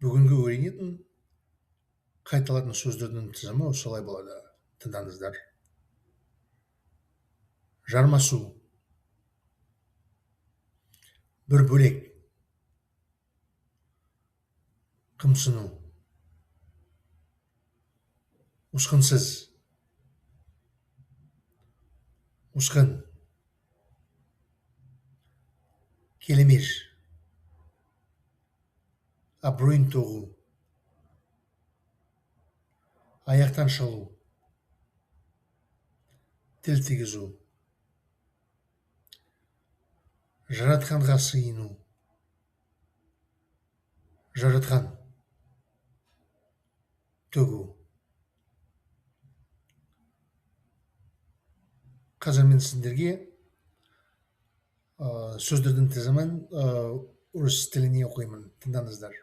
Бүгінгі үйренетін қайталатын сөздердің тізімі осылай болады. Тыңдаңыздар. Жармасу, бір бөлек, қымсыну, ұсқынсыз, ұсқын, келемеш, абыройын тоғу, аяқтан шалу, тіл тигізу, жаратқанға сыйыну, жаратқан, төгу. Қазір мен сіздерге сөздердің тізімін орыс тіліне оқимын. Тыңдаңыздар.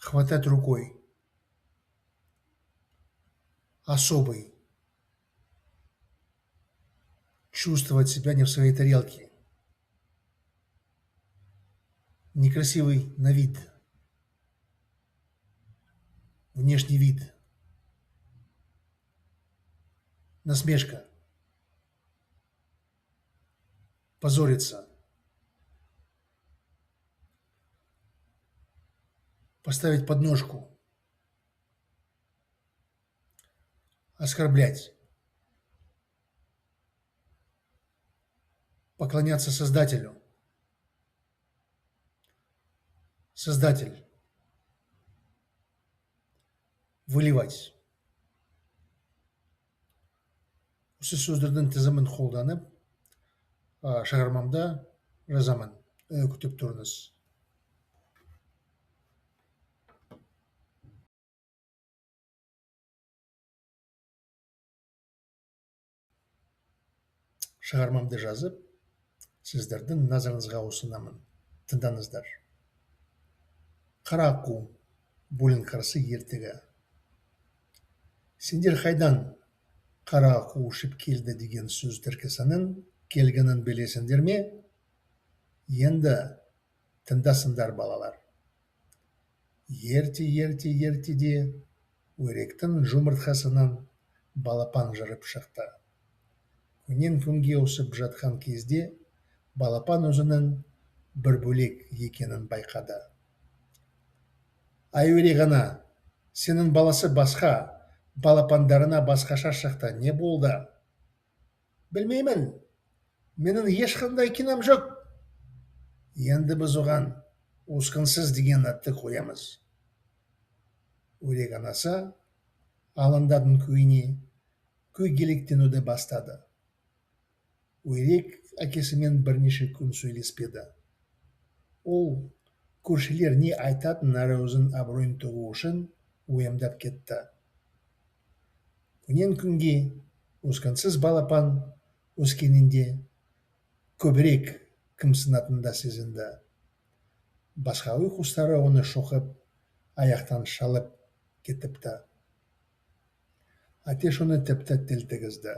Хватать рукой, особый, чувствовать себя не в своей тарелке, некрасивый на вид, внешний вид, насмешка, позориться, поставить подножку, оскорблять, поклоняться Создателю, Создатель, выливать. Осы сөздердің тізімін қолданып, шығармамда жазамын. Күтіп тұрыңыз. Шығармамды жазып, сіздердің назарыңызға ұсынамын. Тыңдаңыздар. Қара аққу, бөлін қарсы ертегі. Сендер қайдан қара аққу ұшып келді деген сөз тіркесінің келгенін білесіңдер ме? Енді тыңдасыңдар балалар. Ертеде өректің жұмыртқасынан балапан жырып шықты. Күннен күнге өсіп жатқан кезде балапан өзінің бір бөлек екенін байқады. Ай өре ғана, сенің баласы басқа, балапандарына басқаша шықты. Не болды? Білмеймін. Менің ешқандай кінәм жоқ. Енді біз оған ұсқынсыз деген атты қоямыз. Өрек анасы алаңдардың күйіне күйгелектенуді бастады. Өрек әкесімен бірнеше күн сөйлеспеді. Ол көршілер не айтатын әрі өзін абыройын төгу үшін уайымдап кетті. Күннен күнге өскенсіз балапан өскенінде көбірек қымсынатын да сезінді. Басқа үй құстары оны шоқып, аяқтан шалып кетіпті. Атеш оны тіпті тіл тігізді.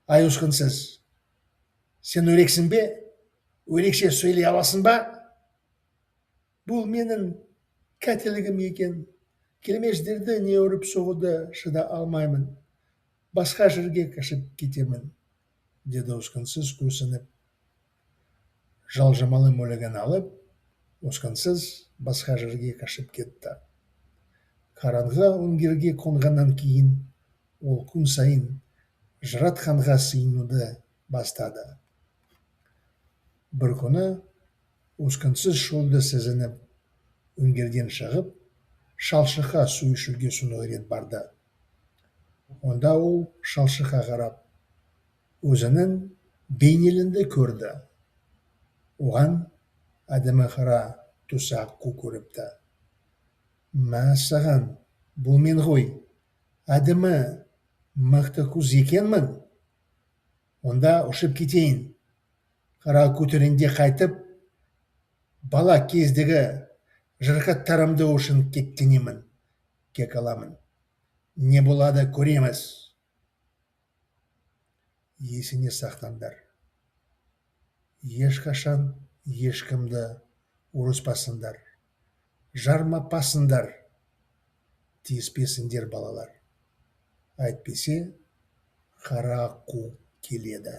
Ай өскенсіз, сен өрексің бе? Өрекше сөйлей аласың ба? Бұл менің қателігім екен. Келмештерді не ұрып соғуды шыда алмаймын. Басқа жерге қашып кетемін, деді өскенсіз көсініп. Жалжамалы мөлігін алып, өскенсіз басқа жерге қашып кетті. Қараңғы өңгерге қонғаннан кейін ол күн сайын жаратқанға сыйынуды бастады. Бір күні өскенсіз шөлді сезініп, өңгерден шығып, шалшыққа су ішуге соңғы рет барды. Онда ол шалшыққа қарап, өзінің бейнелінді көрді. Оған әдемі қара түсі аққу көріпті. Мәссаған, бұл мен ғой, әдемі мықты қыз екенмін. Онда ұшып кетейін. Қара көтерінде қайтып, бала кездегі жарақаттарымды үшін кектенемін, кек аламын. Не болады көреміз. Есіне сақтаңдар. Ешқашан ешкімді уруспасындар, жармапасындар, тиіспесіндер балалар. Әйтпесе, қара қу келеді.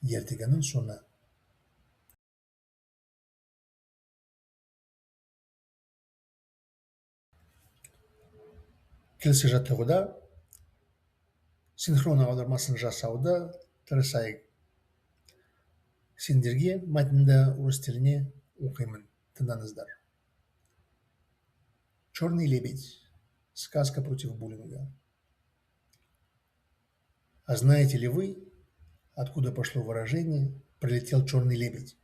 Ертегінің соңы. Келесі жаттығуда синхрон аудармасын жасауды тырысайық. Сендерге мәтінді орыс тіліне оқимын. Тыңдаңыздар. Черный лебедь. Сказка против буллинга. А знаете ли вы, откуда пошло выражение «прилетел черный лебедь»?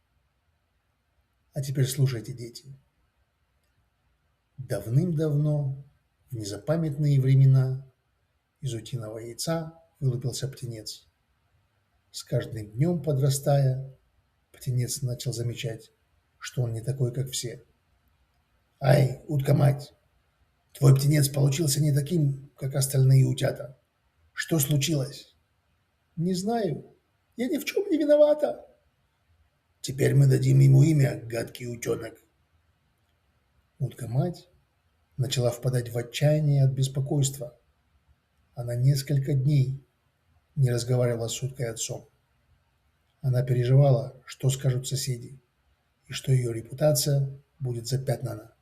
А теперь слушайте, дети. Давным-давно, в незапамятные времена, из утиного яйца вылупился птенец. С каждым днем подрастая, птенец начал замечать, что он не такой, как все. «Ай, утка-мать, твой птенец получился не таким, как остальные утята. Что случилось?» «Не знаю. Я ни в чем не виновата». «Теперь мы дадим ему имя, гадкий утенок». Утка-мать начала впадать в отчаяние от беспокойства. Она несколько дней не разговаривала с уткой-отцом. Она переживала, что скажут соседи, и что ее репутация будет запятнана.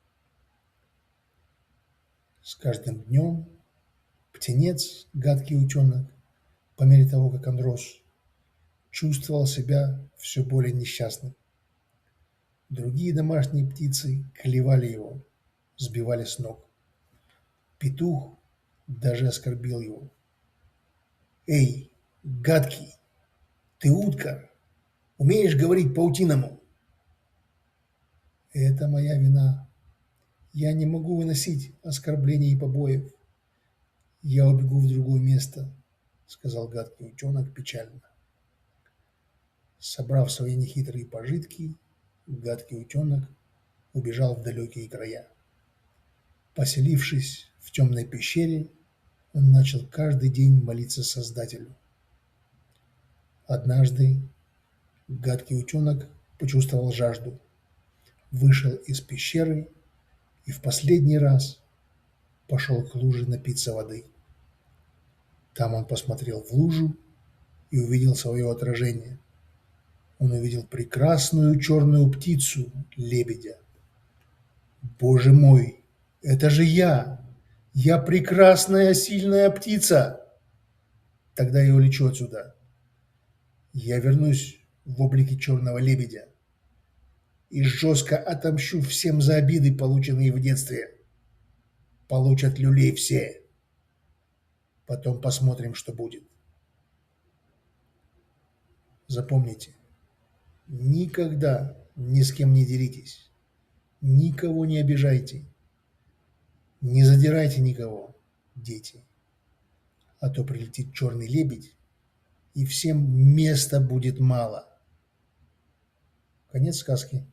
С каждым днем птенец, гадкий утенок, по мере того, как он рос, чувствовал себя все более несчастным. Другие домашние птицы клевали его, сбивали с ног. Петух даже оскорбил его. «Эй, гадкий, ты утка, умеешь говорить по-утиному?» «Это моя вина. Я не могу выносить оскорблений и побоев. Я убегу в другое место», — сказал гадкий утенок печально. Собрав свои нехитрые пожитки, гадкий утенок убежал в далекие края. Поселившись в темной пещере, он начал каждый день молиться Создателю. Однажды гадкий утенок почувствовал жажду, вышел из пещеры и в последний раз пошел к луже напиться воды. Там он посмотрел в лужу и увидел свое отражение. Он увидел прекрасную черную птицу, лебедя. «Боже мой, это же я! Я прекрасная, сильная птица! Тогда я улечу отсюда. Я вернусь в облике черного лебедя и жестко отомщу всем за обиды, полученные в детстве. Получат люлей все. Потом посмотрим, что будет». Запомните, никогда ни с кем не деритесь, никого не обижайте, не задирайте никого, дети, а то прилетит черный лебедь, и всем места будет мало. Конец сказки.